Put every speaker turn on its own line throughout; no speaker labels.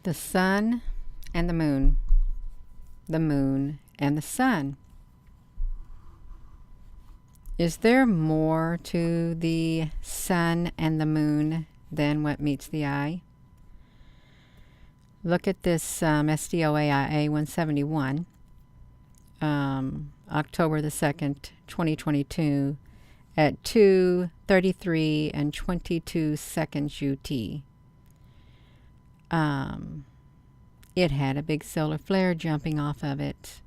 The sun and the moon. The moon and the sun. Is there more to the sun and the moon than what meets the eye? Look at this SDOAIA 171, October the 2nd, 2022, at 2:33 and 22 seconds UT. It had a big solar flare jumping off of it.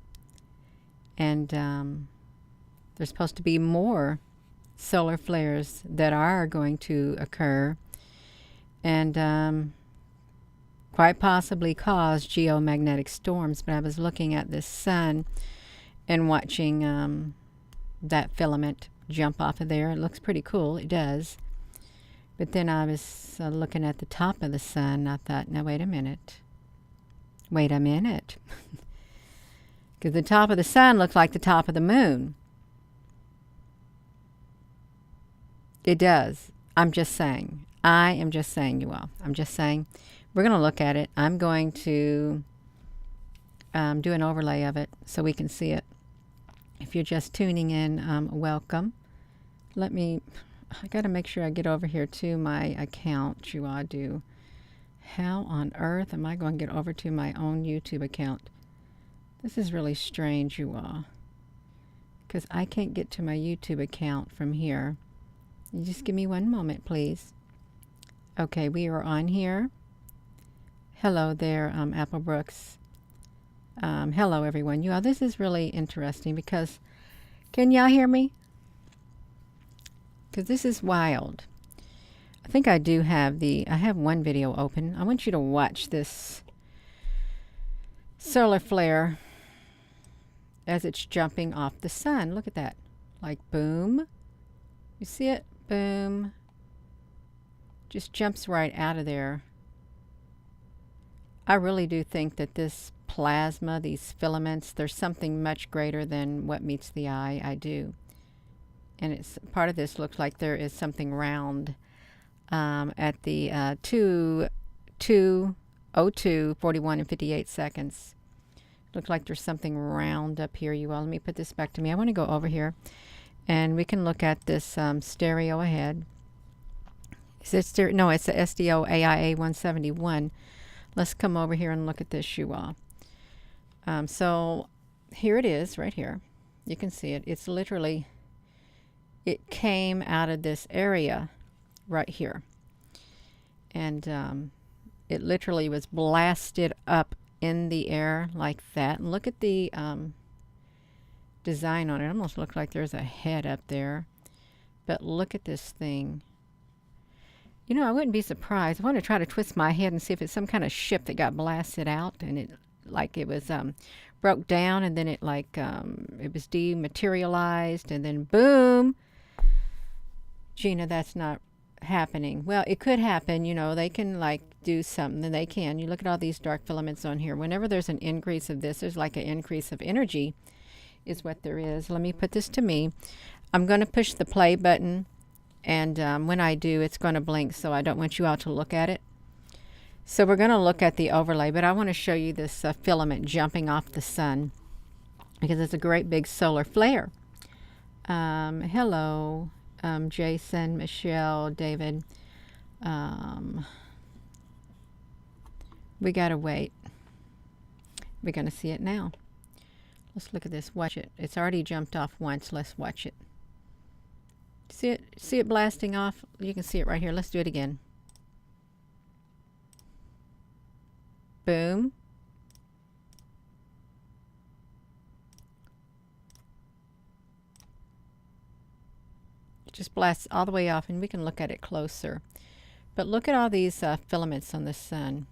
And there's supposed to be more solar flares that are going to occur and quite possibly cause geomagnetic storms. But I was looking at this sun and watching that filament jump off of there. It looks pretty cool. It does. But then I was looking at the top of the sun. And I thought, now wait a minute. Wait a minute. Because the top of the sun looks like the top of the moon. It does. I'm just saying. I am just saying, you all. I'm just saying. We're going to look at it. I'm going to do an overlay of it so we can see it. If you're just tuning in, welcome. I got to make sure I get over here to my account. You all do. How on earth am I going to get over to my own YouTube account? This is really strange, you all. Because I can't get to my YouTube account from here. You just give me one moment, please. Okay, we are on here. Hello there, Apple Brooks. Hello, everyone. You all, this is really interesting because, can y'all hear me? Because this is wild. I think I do have I have one video open. I want you to watch this solar flare as it's jumping off the sun. Look at that. Like boom. You see it? Boom. Just jumps right out of there. I really do think that this plasma, these filaments, there's something much greater than what meets the eye. I do. And it's part of this looks like there is something round at the 2:02, 41 and 58 seconds. Looks like there's something round up here, you all. Let me put this back to me. I want to go over here and we can look at this stereo ahead. Is it stereo? No, it's the SDOAIA 171. Let's come over here and look at this, you all. So here it is right here. You can see it. It's literally, it came out of this area right here. And it literally was blasted up in the air like that. And look at the design on it. It almost looks like there's a head up there. But look at this thing. You know, I wouldn't be surprised. I want to try to twist my head and see if it's some kind of ship that got blasted out and it was broke down and then it it was dematerialized and then boom. Gina, that's not happening. Well, it could happen. You know, they can do something. They can. You look at all these dark filaments on here. Whenever there's an increase of this, there's like an increase of energy is what there is. Let me put this to me. I'm going to push the play button. And when I do, it's going to blink, so I don't want you all to look at it. So we're going to look at the overlay, but I want to show you this filament jumping off the sun because it's a great big solar flare. Hello, Jason, Michelle, David. We got to wait. We're going to see it now. Let's look at this. Watch it. It's already jumped off once. Let's watch it. See it? See it blasting off? You can see it right here. Let's do it again. Boom. It just blasts all the way off, and we can look at it closer. But look at all these filaments on the sun.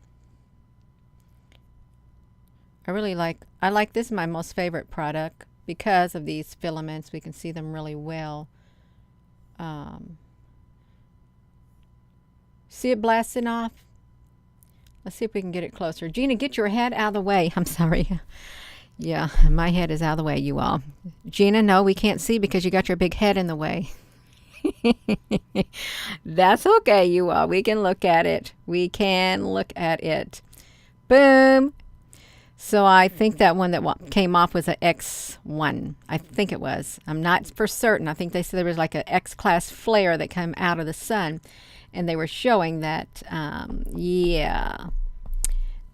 I like this is my most favorite product because of these filaments. We can see them really well. See it blasting off? Let's see if we can get it closer. Gina, get your head out of the way. I'm sorry. Yeah, my head is out of the way, you all. Gina, no, we can't see because you got your big head in the way. That's okay, you all. We can look at it. We can look at it. Boom. So I think that one that came off was a X1. I think it was. I'm not for certain. I think they said there was like a X-class flare that came out of the sun. And they were showing that, yeah,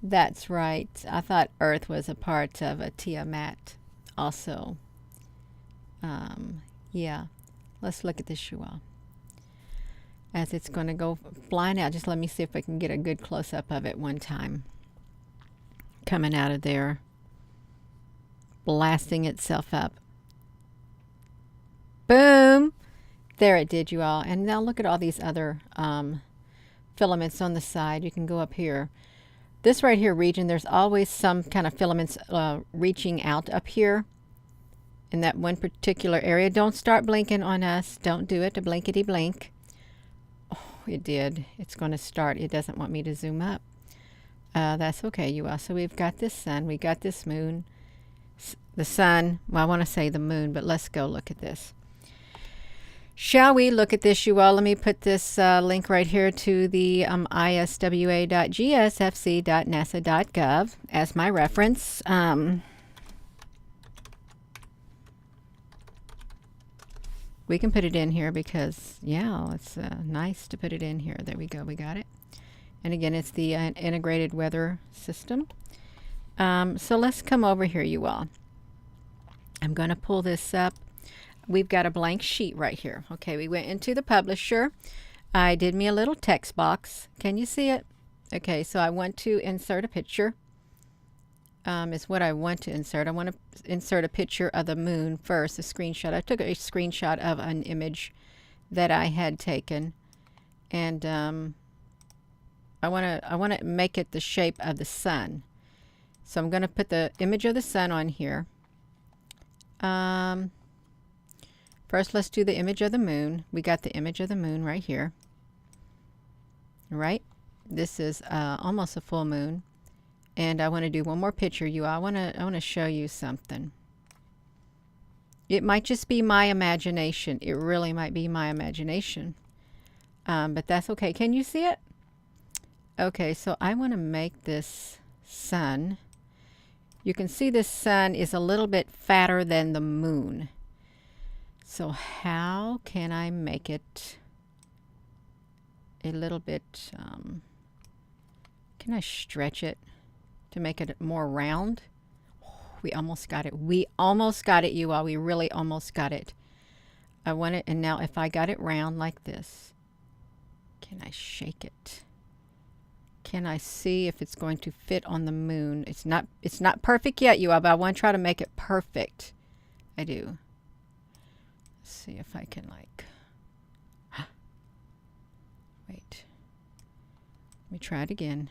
that's right. I thought Earth was a part of a Tiamat also. Yeah. Let's look at this, you all. As it's going to go flying out. Just let me see if I can get a good close-up of it one time. Coming out of there, blasting itself up. Boom! There it did, you all. And now look at all these other filaments on the side. You can go up here. This right here region, there's always some kind of filaments reaching out up here in that one particular area. Don't start blinking on us. Don't do it to blinkety blink. Oh, it did. It's going to start. It doesn't want me to zoom up. That's okay, you all. So we've got this sun, we got this moon, the sun. Well, I want to say the moon, but let's go look at this. Shall we look at this, you all? Let me put this link right here to the iswa.gsfc.nasa.gov as my reference. We can put it in here because, yeah, it's nice to put it in here. There we go. We got it. And again, it's the integrated weather system. So let's come over here, you all. I'm going to pull this up. We've got a blank sheet right here. Okay, we went into the publisher. I did me a little text box. Can you see it? Okay, so I want to insert a picture. Is what I want to insert. I want to insert a picture of the moon first, a screenshot. I took a screenshot of an image that I had taken. And I want to make it the shape of the sun. So I'm going to put the image of the sun on here. First, let's do the image of the moon. We got the image of the moon right here. Right? This is almost a full moon. And I want to do one more picture. I want to show you something. It might just be my imagination. It really might be my imagination. But that's okay. Can you see it? Okay, so I want to make this sun. You can see this sun is a little bit fatter than the moon. So how can I make it a little bit, can I stretch it to make it more round? Oh, we almost got it. We almost got it, you all. We really almost got it. I want it, and now if I got it round like this, can I shake it? Can I see if it's going to fit on the moon? It's not perfect yet, you all, but I want to try to make it perfect. I do. Let's see if I can wait. Let me try it again.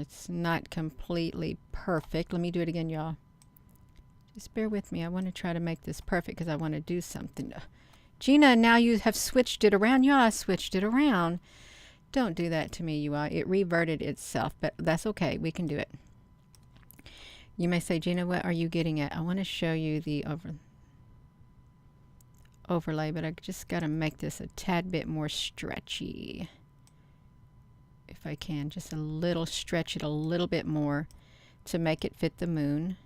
It's not completely perfect. Let me do it again, y'all. Just bear with me. I want to try to make this perfect because I want to do something. Gina, now you have switched it around. Yeah, I switched it around. Don't do that to me, you all. It reverted itself, but that's okay. We can do it. You may say, Gina, what are you getting at? I want to show you the overlay, but I just got to make this a tad bit more stretchy. If I can, just a little, stretch it a little bit more to make it fit the moon.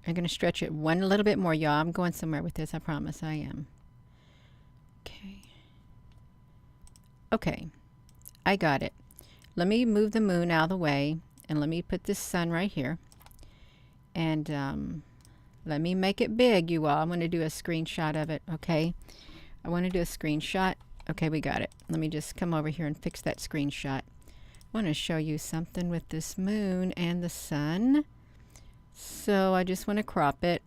I'm going to stretch it one little bit more, y'all. I'm going somewhere with this. I promise I am. Okay. Okay. I got it. Let me move the moon out of the way, and let me put this sun right here. And let me make it big, you all. I'm going to do a screenshot of it, okay? I want to do a screenshot. Okay, we got it. Let me just come over here and fix that screenshot. I want to show you something with this moon and the sun. So I just want to crop it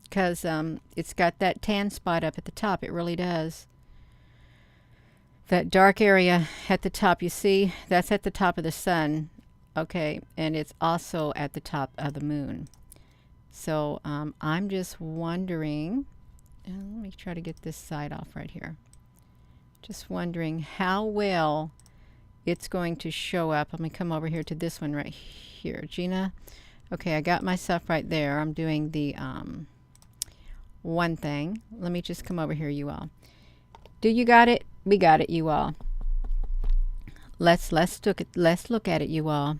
because it's got that tan spot up at the top. It really does. That dark area at the top, you see, that's at the top of the sun. Okay, and it's also at the top of the moon. So I'm just wondering, let me try to get this side off right here. Just wondering how well it's going to show up. Let me come over here to this one right here. Gina, okay, I got myself right there. I'm doing the one thing. Let me just come over here, you all. Do you got it? We got it, you all. Let's look at it, you all.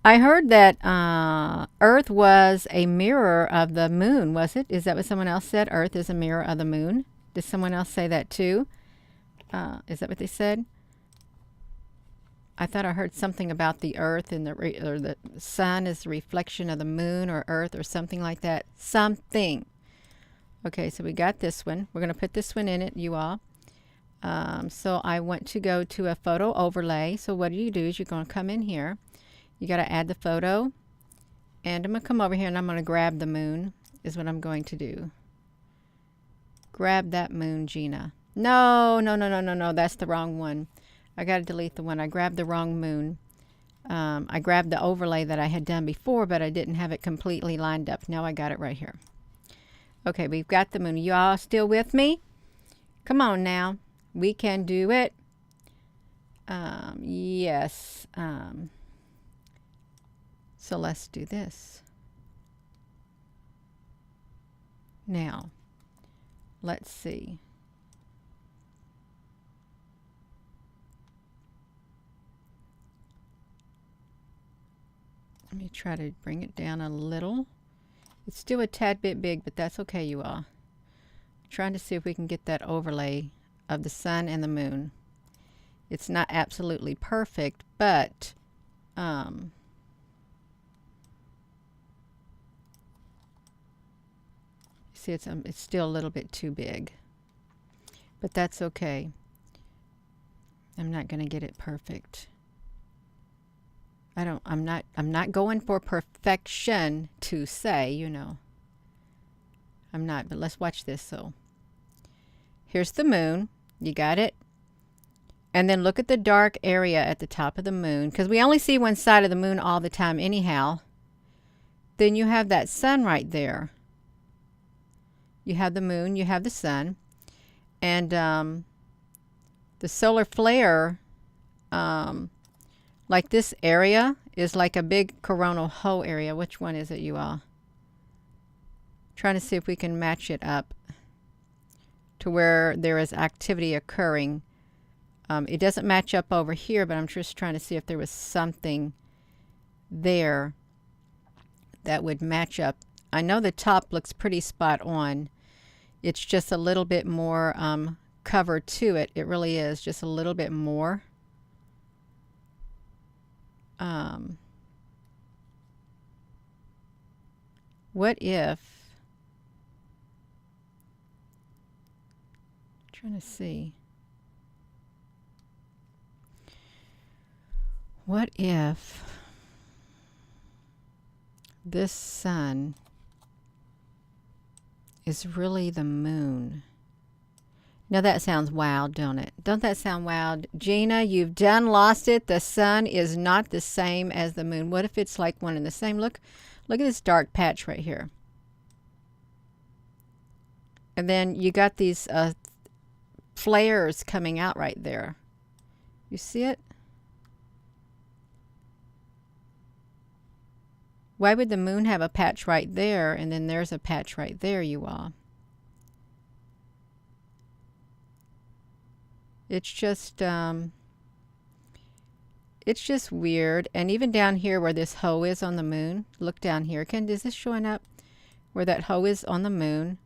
I heard that Earth was a mirror of the moon, was it? Is that what someone else said? Earth is a mirror of the moon? Did someone else say that too? Is that what they said? I thought I heard something about the Earth and the sun is the reflection of the moon or Earth or something like that. Something. Okay, so we got this one. We're going to put this one in it, you all. So I want to go to a photo overlay. So what do? Is you're going to come in here. You got to add the photo. And I'm going to come over here and I'm going to grab the moon is what I'm going to do. Grab that moon, Gina. No. That's the wrong one. I got to delete the one. I grabbed the wrong moon. I grabbed the overlay that I had done before, but I didn't have it completely lined up. Now I got it right here. Okay, we've got the moon. You all still with me? Come on now. We can do it. Yes. So let's do this. Now, let's see. Let me try to bring it down a little. It's still a tad bit big, but that's okay, you all. Trying to see if we can get that overlay of the sun and the moon. It's not absolutely perfect, but see, it's still a little bit too big, but that's okay. I'm not going to get it perfect. I'm not going for perfection to say, you know. I'm not, but let's watch this. So here's the moon. You got it? And then look at the dark area at the top of the moon, because we only see one side of the moon all the time anyhow. Then you have that sun right there. You have the moon, you have the sun, and the solar flare, like this area is like a big coronal hole area. Which one is it, you all? Trying to see if we can match it up to where there is activity occurring. It doesn't match up over here, but I'm just trying to see if there was something there that would match up. I know the top looks pretty spot on. It's just a little bit more cover to it. It really is just a little bit more. What if, trying to see, what if this sun is really the moon? Now that sounds wild, don't it? Don't that sound wild? Gina, you've done lost it. The sun is not the same as the moon. What if it's like one and the same? Look at this dark patch right here. And then you got these flares coming out right there. You see it? Why would the moon have a patch right there and then there's a patch right there, you all? It's just weird. And even down here where this hole is on the moon, look down here. Is this showing up where that hole is on the moon?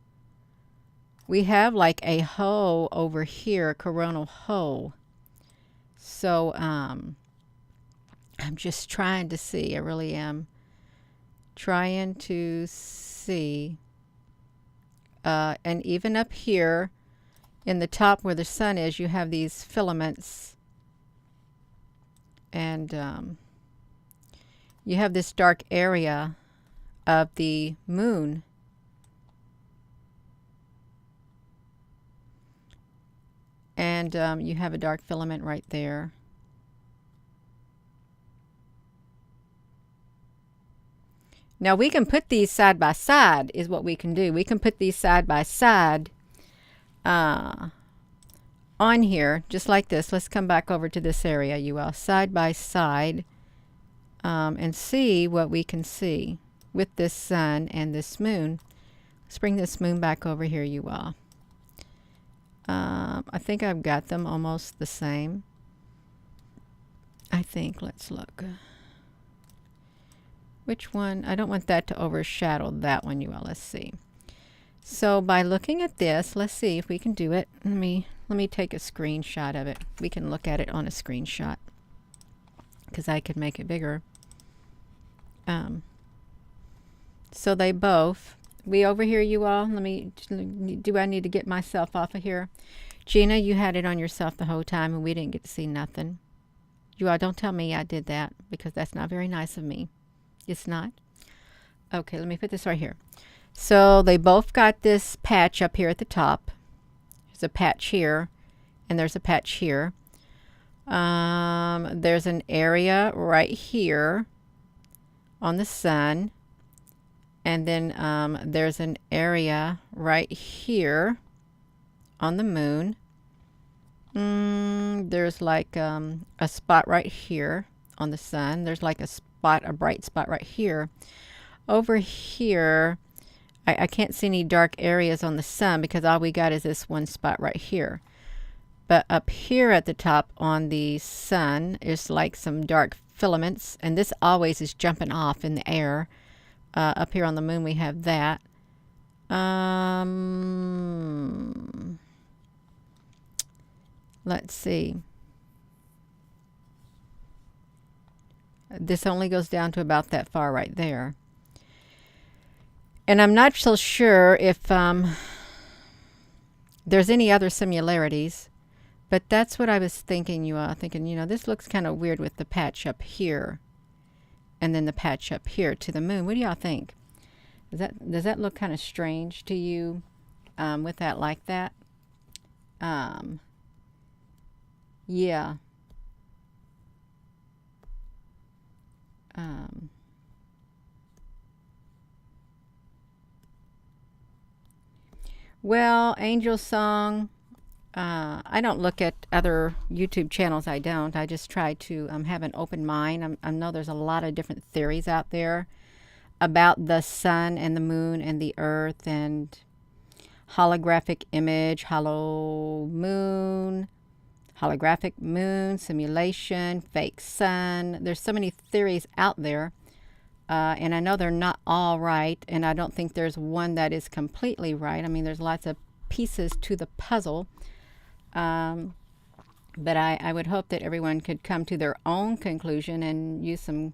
We have like a hole over here, a coronal hole. So I'm just trying to see. I really am trying to see. And even up here in the top where the sun is, you have these filaments. And you have this dark area of the moon. And you have a dark filament right there. Now we can put these side by side is what we can do. We can put these side by side on here, just like this. Let's come back over to this area, you all, side by side, and see what we can see. with this sun and this moon. Let's bring this moon back over here, you all. I think I've got them almost the same. I think. Let's look. Which one? I don't want that to overshadow that one, you all. Let's see. So by looking at this, let's see if we can do it. Let me take a screenshot of it. We can look at it on a screenshot because I could make it bigger. So they both. We over here, you all. Do I need to get myself off of here? Gina, you had it on yourself the whole time and we didn't get to see nothing. You all, don't tell me I did that because that's not very nice of me. It's not? Okay, let me put this right here. So they both got this patch up here at the top. There's a patch here and there's a patch here. There's an area right here on the sun. And then there's an area right here on the moon. There's like a spot right here on the sun. There's like a bright spot right here. Over here, I can't see any dark areas on the sun because all we got is this one spot right here. But up here at the top on the sun is like some dark filaments. And this always is jumping off in the air. Up here on the moon we have that. Let's see. This only goes down to about that far right there. And I'm not so sure if there's any other similarities. But that's what I was thinking, you all. Thinking, you know, this looks kind of weird with the patch up here. And then the patch up here to the moon. What do y'all think? Does that look kind of strange to you with that like that? Yeah. Well, Angel Song. I don't look at other YouTube channels. I don't. I just try to have an open mind. I know there's a lot of different theories out there about the sun and the moon and the earth and holographic image, hollow moon, holographic moon, simulation, fake sun. There's so many theories out there. And I know they're not all right. And I don't think there's one that is completely right. I mean, there's lots of pieces to the puzzle. But I would hope that everyone could come to their own conclusion and use some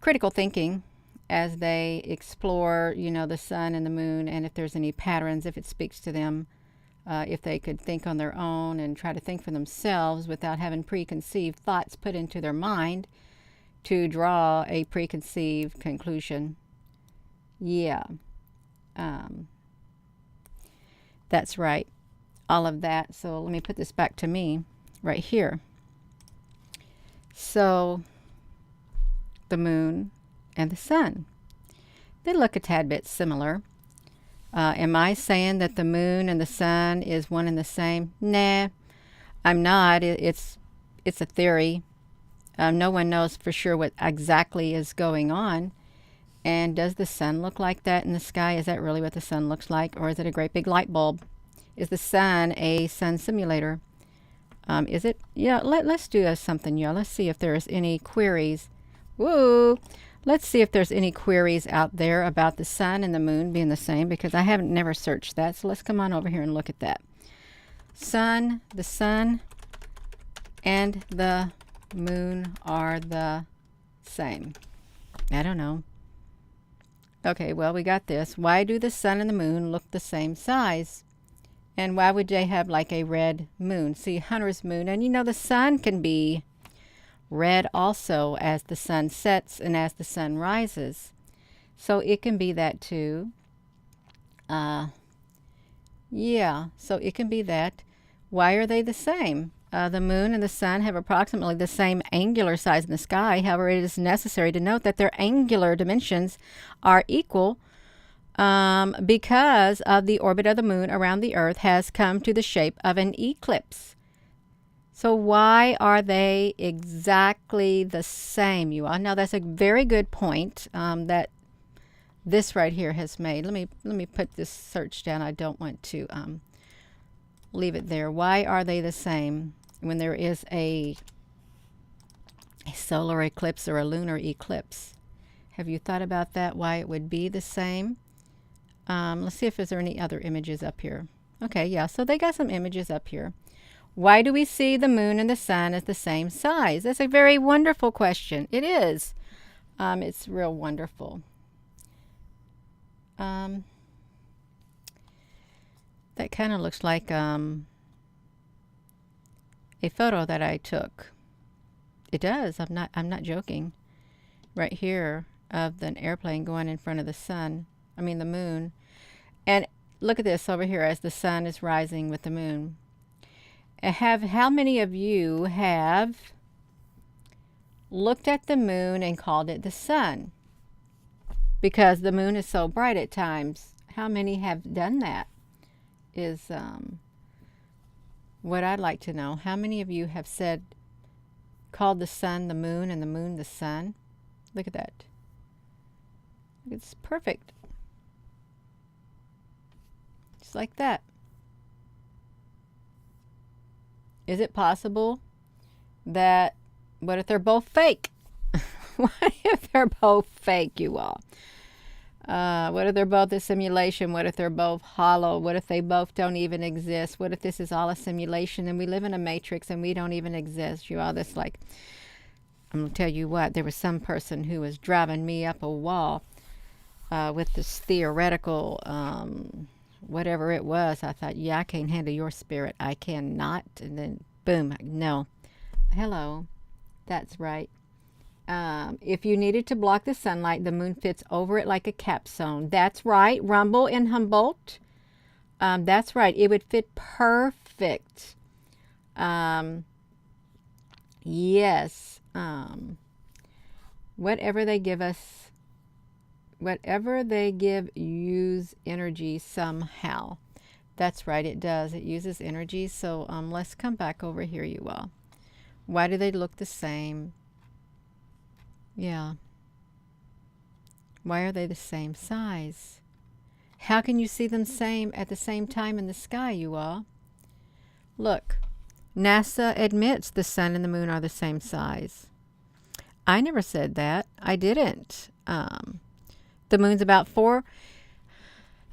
critical thinking as they explore, you know, the sun and the moon, and if there's any patterns, if it speaks to them, if they could think on their own and try to think for themselves without having preconceived thoughts put into their mind to draw a preconceived conclusion. Yeah. That's right. All of that. So let me put this back to me right here. So the moon and the sun, they look a tad bit similar. Am I saying that the moon and the sun is one and the same? Nah, I'm not. It's a theory. No one knows for sure what exactly is going on. And does the sun look like that in the sky? Is that really what the sun looks like? Or is it a great big light bulb? Is the sun a sun simulator? Is it? Yeah, let's do something, y'all. Let's see if there's any queries. Woo! Let's see if there's any queries out there about the sun and the moon being the same, because I haven't never searched that. So let's come on over here and look at that. The sun and the moon are the same. I don't know. Okay, well, we got this. Why do the sun and the moon look the same size? And why would they have like a red moon? See, Hunter's moon, and you know the sun can be red also as the sun sets and as the sun rises. So it can be that too. Yeah, so it can be that. Why are they the same? The moon and the sun have approximately the same angular size in the sky. However, it is necessary to note that their angular dimensions are equal because of the orbit of the moon around the earth has come to the shape of an eclipse. So why are they exactly the same, you all? Now that's a very good point that this right here has made. Let me put this search down. I don't want to leave it there. Why are they the same when there is a solar eclipse or a lunar eclipse? Have you thought about that? Why it would be the same? Let's see if there's any other images up here. Okay, yeah. So they got some images up here. Why do we see the moon and the sun as the same size? That's a very wonderful question. It is. It's real wonderful. That kind of looks like a photo that I took. It does. I'm not joking. Right here of an airplane going in front of the sun. I mean the moon. And look at this over here as the sun is rising with the moon. How many of you have looked at the moon and called it the sun? Because the moon is so bright at times. How many have done that? Is what I'd like to know. How many of you have called the sun the moon and the moon the sun? Look at that. It's perfect. Just like that. Is it possible that, what if they're both fake? What if they're both fake, you all? What if they're both a simulation? What if they're both hollow? What if they both don't even exist? What if this is all a simulation and we live in a matrix and we don't even exist? You all, this like, I'm going to tell you what, there was some person who was driving me up a wall with this theoretical whatever it was. I thought, yeah, I can't handle your spirit. I cannot. And then, boom, no. Hello. That's right. If you needed to block the sunlight, the moon fits over it like a capstone. That's right. Rumble in Humboldt. That's right. It would fit perfect. Yes. Whatever they give us, whatever they give, use energy somehow. That's right, it does. It uses energy. So let's come back over here, you all. Why do they look the same? Yeah. Why are they the same size? How can you see them at the same time in the sky, you all? Look, NASA admits the sun and the moon are the same size. I never said that. I didn't. The moon's about 4.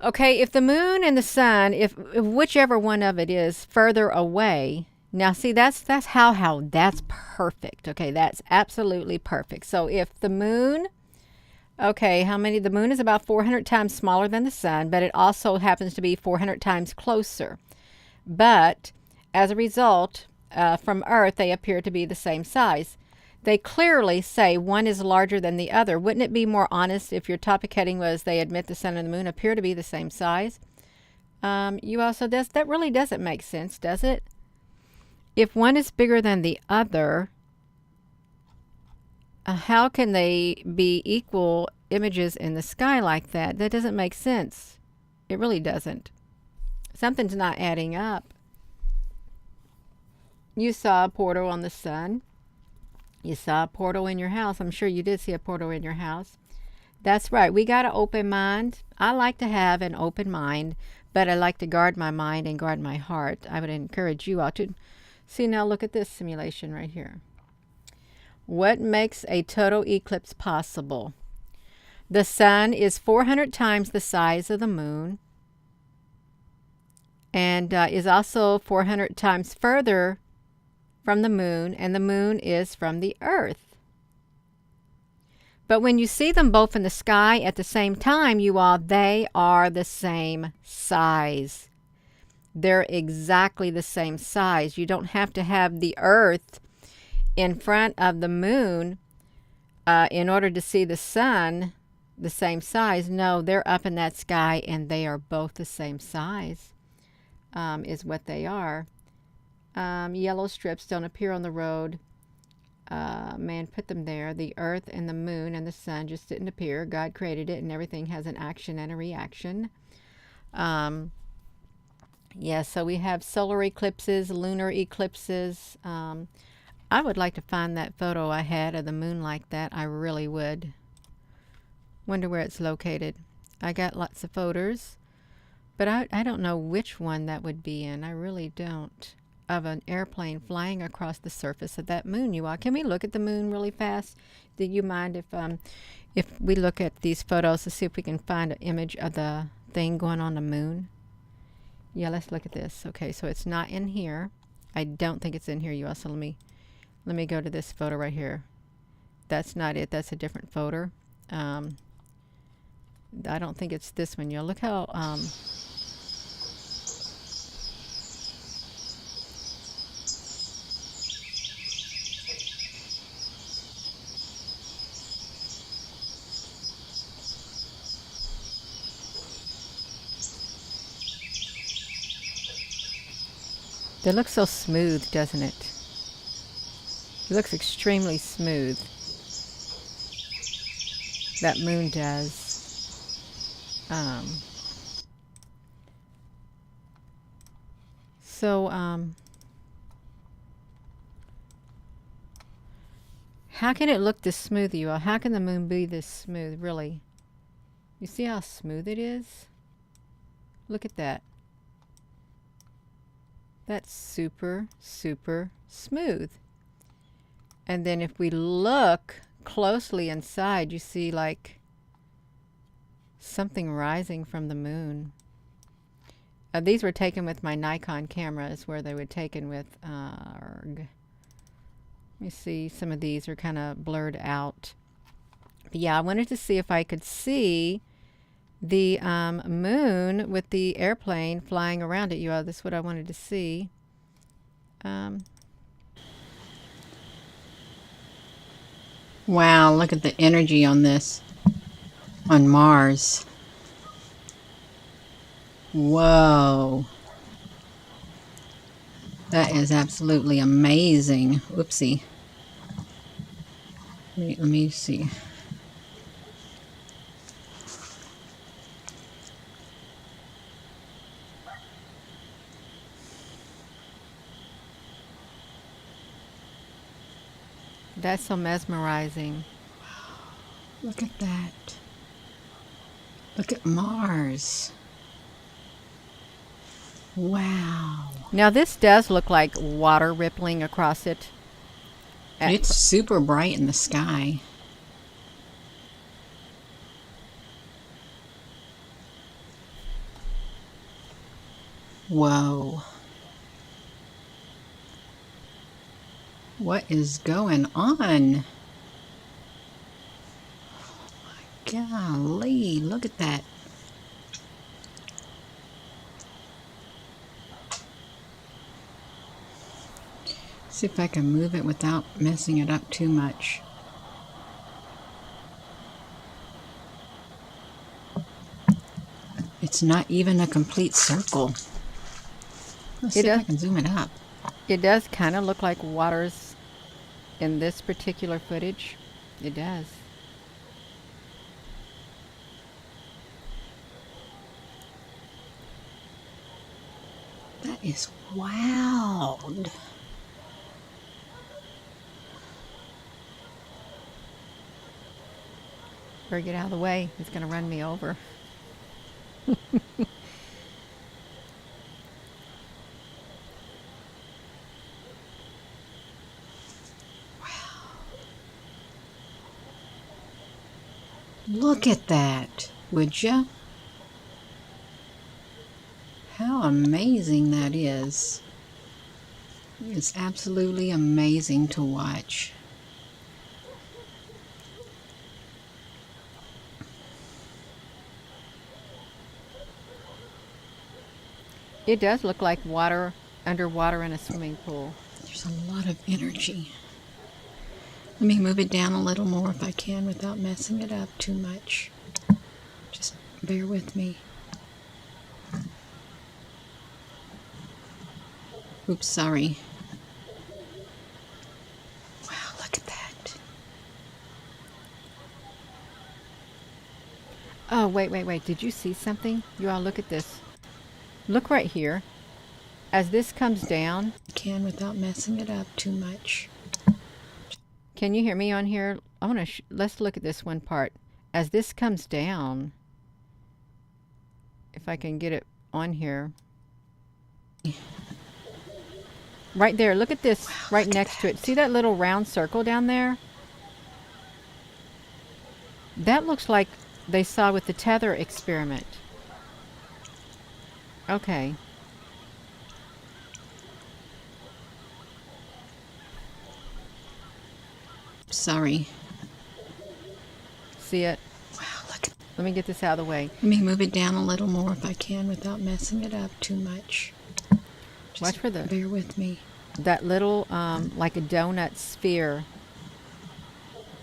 Okay, if the moon and the sun, if whichever one of it is further away, now see, that's how that's perfect. Okay, that's absolutely perfect. So if the moon, okay, the moon is about 400 times smaller than the sun, but it also happens to be 400 times closer. But as a result, from Earth, they appear to be the same size. They clearly say one is larger than the other. Wouldn't it be more honest if your topic heading was they admit the sun and the moon appear to be the same size? That really doesn't make sense, does it? If one is bigger than the other, how can they be equal images in the sky like that? That doesn't make sense. It really doesn't. Something's not adding up. You saw a portal on the sun. You saw a portal in your house. I'm sure you did see a portal in your house. That's right. We got an open mind. I like to have an open mind, but I like to guard my mind and guard my heart. I would encourage you all to see. Now look at this simulation right here. What makes a total eclipse possible? The sun is 400 times the size of the moon and is also 400 times further from the moon, and the moon is from the earth. But when you see them both in the sky at the same time, they are the same size. They're exactly the same size. You don't have to have the earth in front of the moon in order to see the sun the same size. No, they're up in that sky and they are both the same size, is what they are. Yellow strips don't appear on the road. Man put them there. The earth and the moon and the sun just didn't appear. God created it, and everything has an action and a reaction. Yeah, so we have solar eclipses, lunar eclipses. I would like to find that photo I had of the moon like that. I really would. Wonder where it's located. I got lots of photos, but I don't know which one that would be in. I really don't. Of an airplane flying across the surface of that moon, you all. Can we look at the moon really fast? Do you mind if we look at these photos to see if we can find an image of the thing going on the moon? Yeah, let's look at this. Okay, so it's not in here. I don't think it's in here, you all. So let me go to this photo right here. That's not it. That's a different photo. I don't think it's this one, y'all. Look how it looks so smooth, doesn't it? It looks extremely smooth. That moon does. How can it look this smooth, you all? How can the moon be this smooth, really? You see how smooth it is? Look at that. That's super, super smooth. And then if we look closely inside, you see like something rising from the moon. These were taken with my Nikon cameras, where they were taken with, let me see, some of these are kind of blurred out. But yeah, I wanted to see if I could see the moon with the airplane flying around it. You all, this is what I wanted to see. Wow, look at the energy on this, on Mars. Whoa. That is absolutely amazing. Whoopsie. Let me see. That's so mesmerizing. Wow. Look at that. Look at Mars. Wow. Now this does look like water rippling across it. It's super bright in the sky. Whoa. What is going on? Oh my golly, look at that. See if I can move it without messing it up too much. It's not even a complete circle. Let's see if I can zoom it up. It does kind of look like water's in this particular footage. It does. That is wild. Better get out of the way. It's going to run me over. Look at that, would ya? How amazing that is. It's absolutely amazing to watch. It does look like water underwater in a swimming pool. There's a lot of energy. Let me move it down a little more if I can without messing it up too much. Just bear with me. Oops, sorry. Wow, look at that. Oh, wait. Did you see something? You all look at this. Look right here. As this comes down,
Can without messing it up too much.
can you hear me on here? I want to. Let's look at this one part. As this comes down, if I can get it on here, right there. Look at this, right next to it. See that little round circle down there? That looks like they saw with the tether experiment. Okay.
Sorry.
See it?
Wow, look at.
Let me get this out of the way.
Let me move it down a little more if I can without messing it up too much. Just
Watch for the.
bear with me.
That little, like a donut sphere.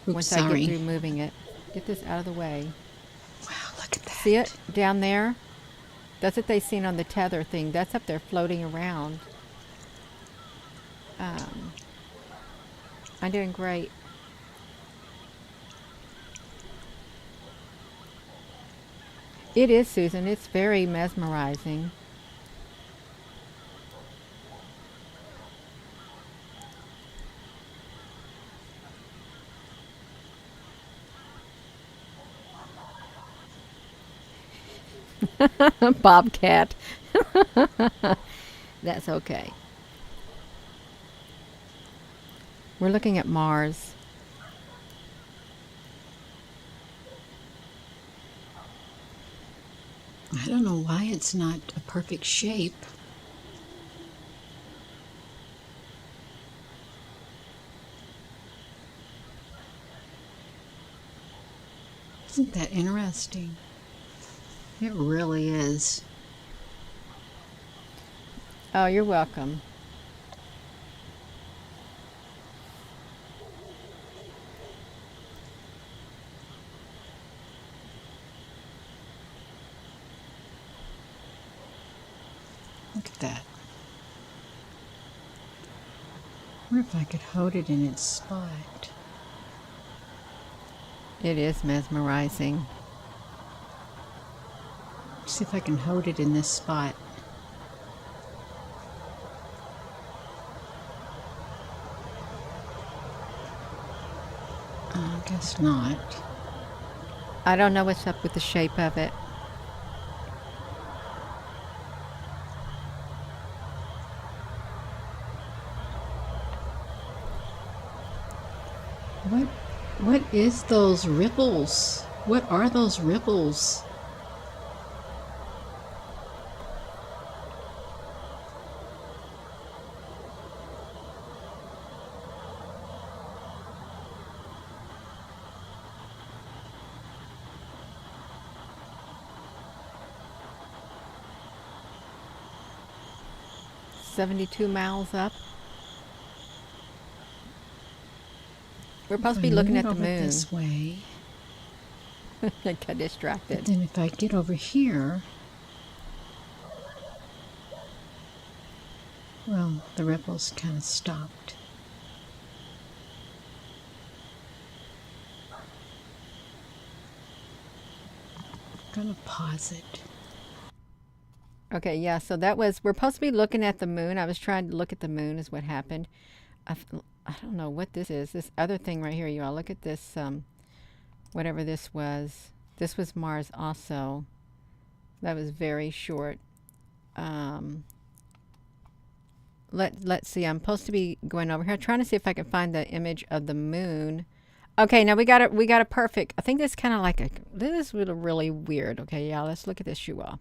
Oops,
Once
sorry.
I get through moving it. Get this out of the way.
Wow, look at that.
See it down there? That's what they seen on the tether thing. That's up there floating around. I'm doing great. It is, Susan. It's very mesmerizing. Bobcat. That's okay. We're looking at Mars.
I don't know why it's not a perfect shape. Isn't that interesting? It really is.
Oh, you're welcome.
Look at that. I wonder if I could hold it in its spot.
It is mesmerizing.
See if I can hold it in this spot. I guess not.
I don't know what's up with the shape of it.
What is those ripples? What are those ripples?
$72 miles up. We're supposed to
If
be
I
looking
move
at the
over
moon.
this way.
I got distracted.
But then if I get over here, well, the ripples kind of stopped. I'm gonna pause it.
Okay, yeah, so that was, we're supposed to be looking at the moon. I was trying to look at the moon is what happened. I don't know what this is. This other thing right here, you all look at this, whatever this was. This was Mars also. That was very short. Let's see. I'm supposed to be going over here, trying to see if I can find the image of the moon. Okay, now we got it. We got it perfect. I think this kind of like a. This is really weird. Okay, yeah. Let's look at this, you all.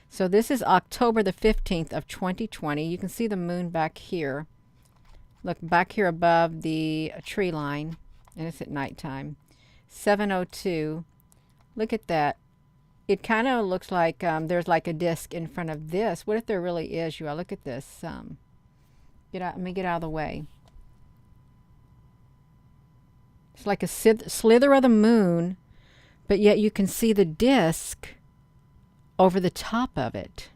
So this is October the 15th of 2020. You can see the moon back here. Look back here above the tree line, and it's at nighttime. 7:02. Look at that. It kind of looks like there's like a disc in front of this. What if there really is? You all look at this. Get out. Let me get out of the way. It's like a slither of the moon, but yet you can see the disc over the top of it.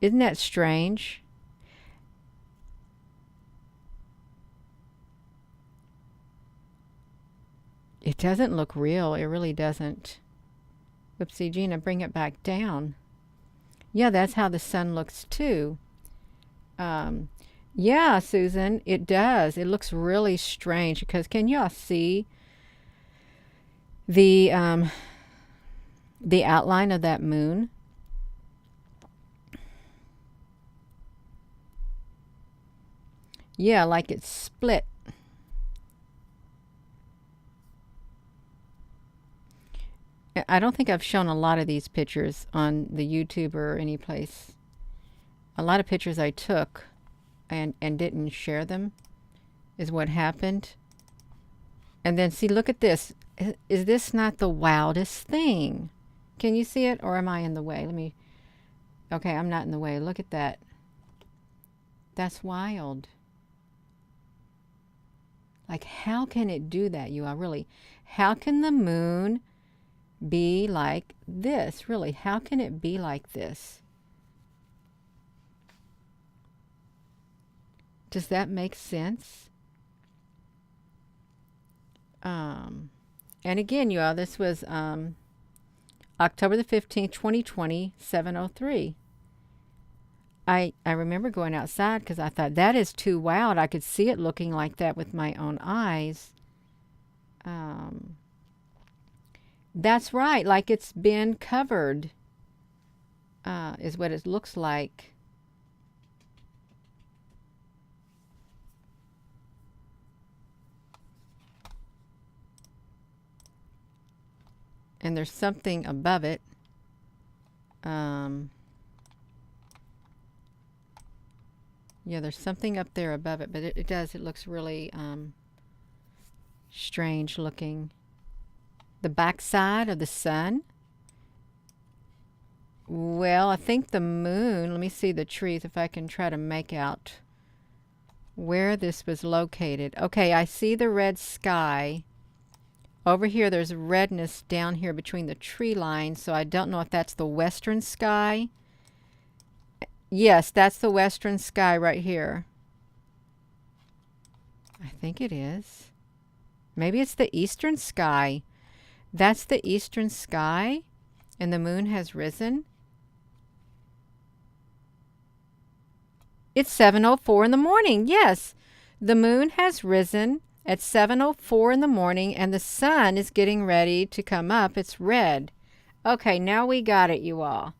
Isn't that strange? It doesn't look real. It really doesn't. Whoopsie, Gina, bring it back down. Yeah, that's how the sun looks too. Yeah, Susan, it does. It looks really strange because can y'all see the outline of that moon? Yeah, like it's split. I don't think I've shown a lot of these pictures on the YouTube or any place. A lot of pictures I took and didn't share them is what happened. And then see, look at this. Is this not the wildest thing? Can you see it, or am I in the way? Okay, I'm not in the way. Look at that. That's wild. Like, how can it do that, you all? Really, how can the moon be like this? Really, how can it be like this? Does that make sense? And again, you all, this was October the 15th, 2020, 7:03. I remember going outside because I thought, that is too wild. I could see it looking like that with my own eyes. That's right, like it's been covered, is what it looks like. And there's something above it. Yeah, there's something up there above it, but it looks really strange looking. The backside of the sun. Well, I think the moon, let me see the trees if I can try to make out where this was located. Okay, I see the red sky. Over here, there's redness down here between the tree lines, so I don't know if that's the western sky. Yes, that's the western sky right here. I think it is. Maybe it's the eastern sky. That's the eastern sky, and the moon has risen. It's 7:04 in the morning. Yes, the moon has risen at 7:04 in the morning, and the sun is getting ready to come up. It's red. Okay, now we got it, you all.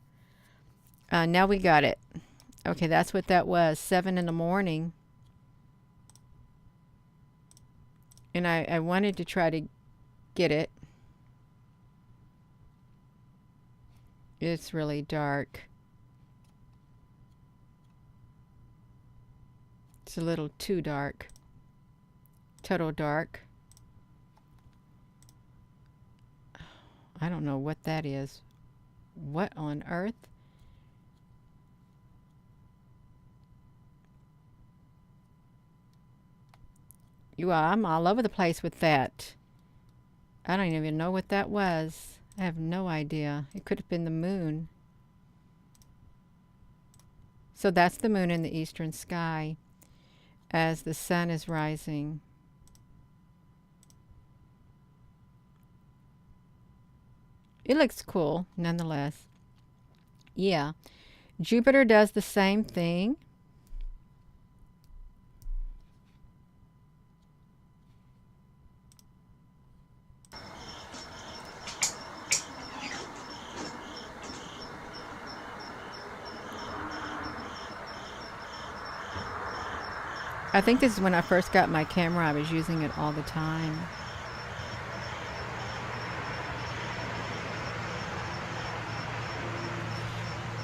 Now we got it. Okay, that's what that was, 7 in the morning. And I wanted to try to get it. It's really dark. It's a little too dark. Total dark. I don't know what that is. What on earth? I'm all over the place with that. I don't even know what that was. I have no idea. It could have been the moon. So that's the moon in the eastern sky as the sun is rising. It looks cool, nonetheless. Yeah. Jupiter does the same thing. I think this is when I first got my camera. I was using it all the time.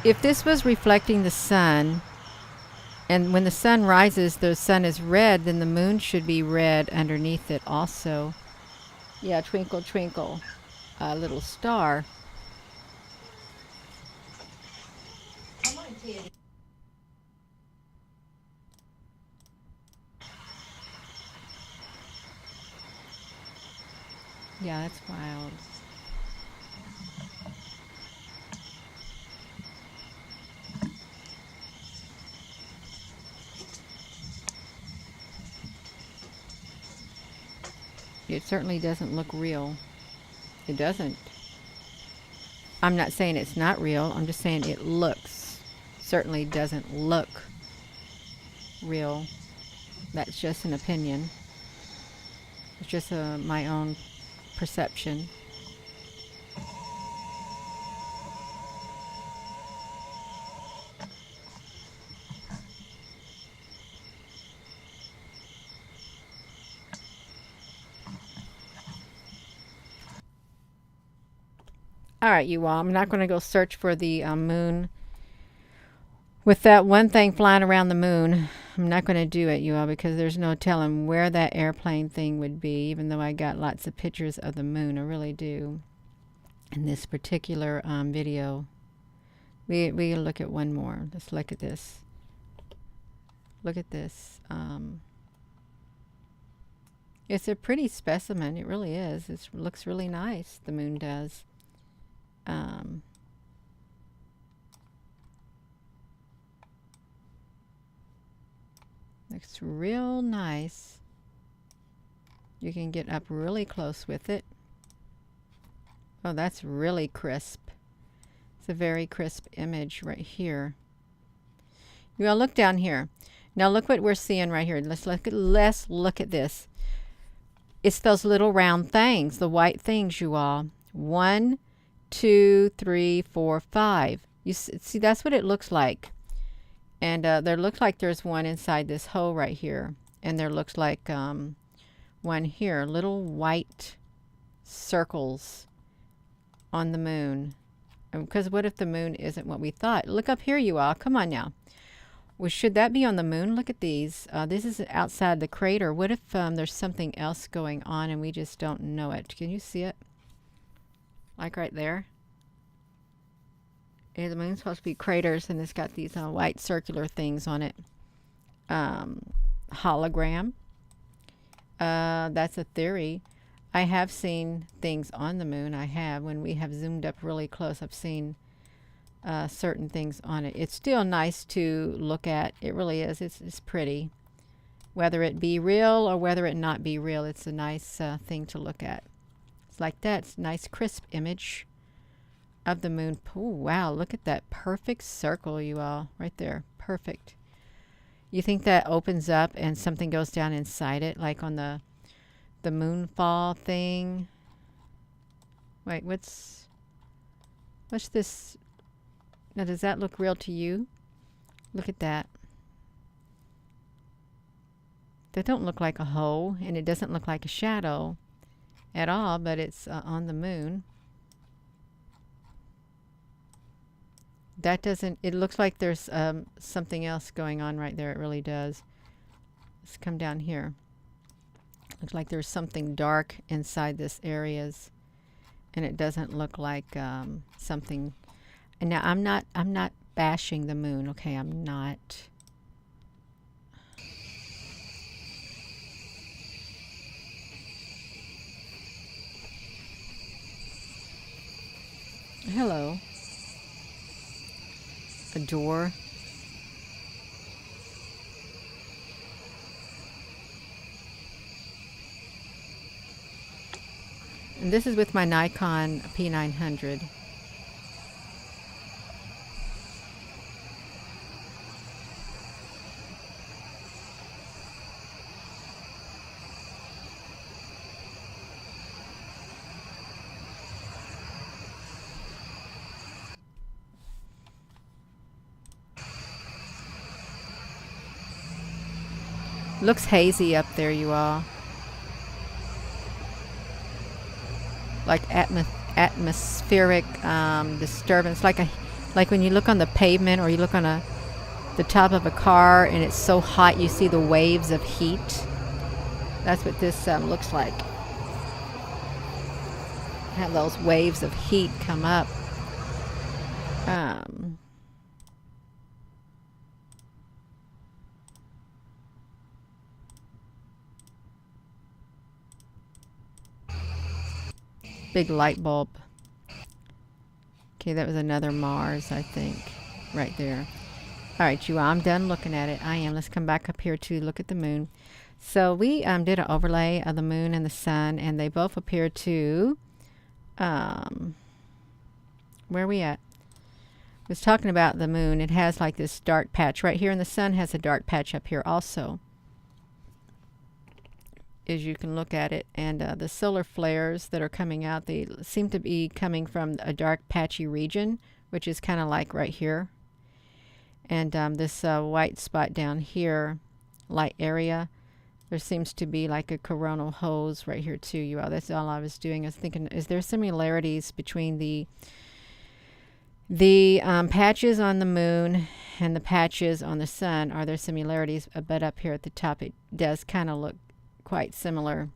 If this was reflecting the sun, and when the sun rises, the sun is red, then the moon should be red underneath it also. Yeah, twinkle, twinkle, a little star. Yeah, that's wild. It certainly doesn't look real. It doesn't. I'm not saying it's not real. I'm just saying it looks, certainly doesn't look real. That's just an opinion. It's just my own perception. All right, you all. I'm not going to go search for the moon with that one thing flying around the moon. I'm not going to do it, you all, because there's no telling where that airplane thing would be, even though I got lots of pictures of the moon. I really do. In this particular video, we look at one more. Let's look at this. Look at this. It's a pretty specimen. It really is. It looks really nice. The moon does. Looks real nice. You can get up really close with it. Oh, that's really crisp. It's a very crisp image right here. You all look down here. Now look what we're seeing right here. Let's look at this. It's those little round things, the white things, you all. 1, 2, 3, 4, 5. You see, that's what it looks like. And there looks like there's one inside this hole right here. And there looks like one here. Little white circles on the moon. Because what if the moon isn't what we thought? Look up here, you all. Come on now. Well, should that be on the moon? Look at these. This is outside the crater. What if there's something else going on and we just don't know it? Can you see it? Like right there. Yeah, the moon's supposed to be craters, and it's got these white circular things on it. Hologram. That's a theory. I have seen things on the moon. I have. When we have zoomed up really close, I've seen certain things on it. It's still nice to look at. It really is. It's pretty. Whether it be real or whether it not be real, it's a nice thing to look at. It's like that. It's a nice crisp image of the moon. Oh, wow. Look at that perfect circle, you all. Right there. Perfect. You think that opens up and something goes down inside it, like on the moonfall thing? Wait, what's this? Now, does that look real to you? Look at that. That don't look like a hole, and it doesn't look like a shadow at all, but it's on the moon. That doesn't, it looks like there's something else going on right there. It really does. Let's come down here. Looks like there's something dark inside this areas, and it doesn't look like something. And now I'm not bashing the moon, okay? I'm not. Hello. A door. And this is with my Nikon P900. Looks hazy up there, you all. Like atmospheric disturbance, like when you look on the pavement or you look on the top of a car and it's so hot you see the waves of heat. That's what this looks like. Have those waves of heat come up. Big light bulb. Okay, that was another Mars, I think, right there. All right, you all, I'm done looking at it. I am. Let's come back up here to look at the moon. So we did an overlay of the moon and the sun, and they both appear to Where are we at? I was talking about the moon. It has like this dark patch right here, and the sun has a dark patch up here also, as you can look at it. And the solar flares that are coming out, they seem to be coming from a dark patchy region, which is kind of like right here. And this white spot down here, light area, there seems to be like a coronal hose right here too, you all. That's all I was doing. I was thinking, is there similarities between the patches on the moon and the patches on the sun? Are there similarities? But up here at the top, it does kind of look quite similar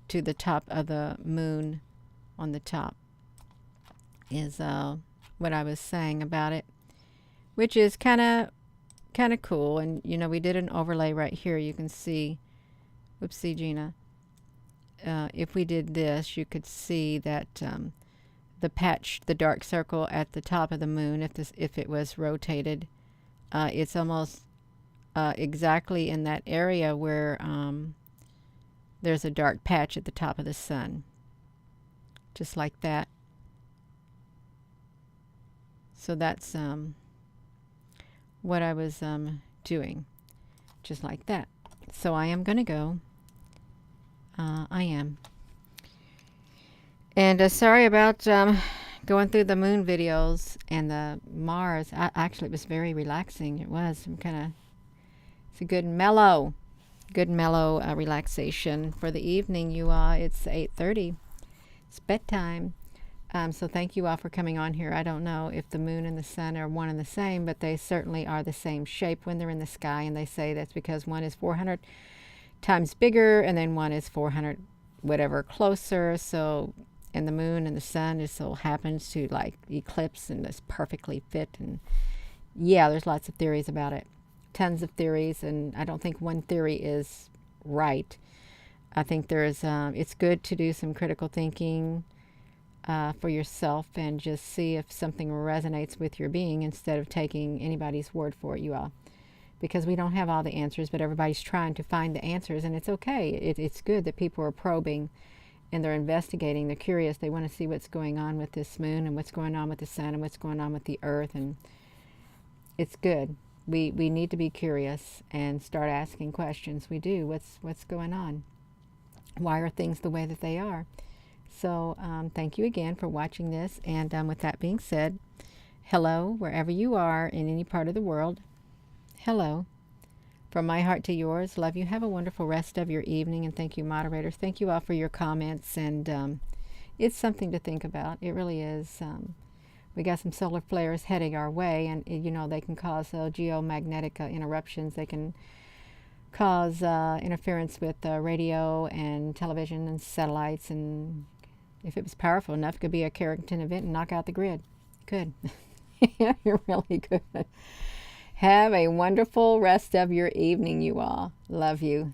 to the top of the moon on the top, is what I was saying about it, which is kind of cool. And you know, we did an overlay right here. You can see, whoopsie Gina, if we did this, you could see that the patch, the dark circle at the top of the moon, if it was rotated, it's almost exactly in that area where there's a dark patch at the top of the sun, just like that. So that's what I was doing, just like that. So I am going to go. I am. And sorry about going through the moon videos and the Mars. Actually, it was very relaxing. It was. It's a good mellow relaxation for the evening, you all. It's 8:30. It's bedtime. So thank you all for coming on here. I don't know if the moon and the sun are one and the same, but they certainly are the same shape when they're in the sky. And they say that's because one is 400 times bigger and then one is 400 whatever closer. So, and the moon and the sun just so happens to like eclipse and it's perfectly fit. And yeah, there's lots of theories about it. Tons of theories, and I don't think one theory is right. I think there's it's good to do some critical thinking for yourself and just see if something resonates with your being instead of taking anybody's word for it, you all. Because we don't have all the answers, but everybody's trying to find the answers, and it's okay. It's good that people are probing and they're investigating. They're curious. They want to see what's going on with this moon and what's going on with the sun and what's going on with the earth, and it's good. We need to be curious and start asking questions. We do. What's going on? Why are things the way that they are? So thank you again for watching this. And with that being said, hello, wherever you are in any part of the world. Hello. From my heart to yours. Love you. Have a wonderful rest of your evening. And thank you, moderators. Thank you all for your comments. And it's something to think about. It really is. We got some solar flares heading our way, and you know, they can cause geomagnetic interruptions. They can cause interference with radio and television and satellites, and if it was powerful enough, it could be a Carrington event and knock out the grid. Could. Yeah, you're really good. Have a wonderful rest of your evening, you all. Love you.